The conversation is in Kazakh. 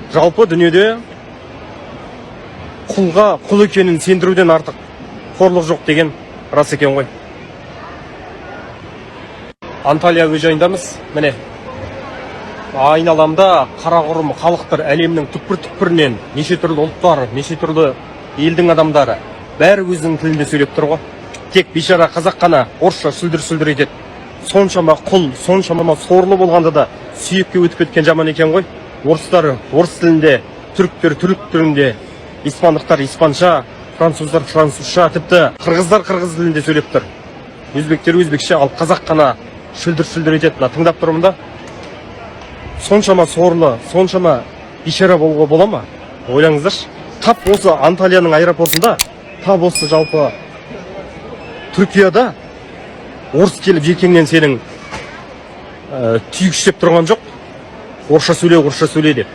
Жалпы дүниеде құлға құл екенін сендіруден артық қорлық жоқ деген рас екен ғой. Анталия әуежайындамыз. Міне, айналамда қарақұрым халықтар әлемнің түкпір-түкпірінен, неше түрлі ұлттар, неше түрлі елдің адамдары бәрі өзінің тілінде сөйлеп тұр ғой. Тек бейшара қазақ қана орысша сүлдір-сүлдір етеді. Соншама құл, соншама сорлы болғанда да сүйекке өтіп кеткен жаман екен ғой. Орыстар орыс тілінде, түріктер түрік тілінде, испандықтар испанша, француздар французша, тіпті қырғыздар қырғыз тілінде сөйлеп тұр. Өзбектер өзбекше, ал қазақ қана шүлдір-шүлдір етеді. Тыңдап тұрмын да. Соншама сорлы, соншама бейшара болуға бола ма? Ойлаңыздаршы. Тап осы Анталияның аэропортында, тап осы жалпы Түркияда орыс келіп желкеңнен сенің түйгіштеп тұрған жоқ. Орысша сөйле деп.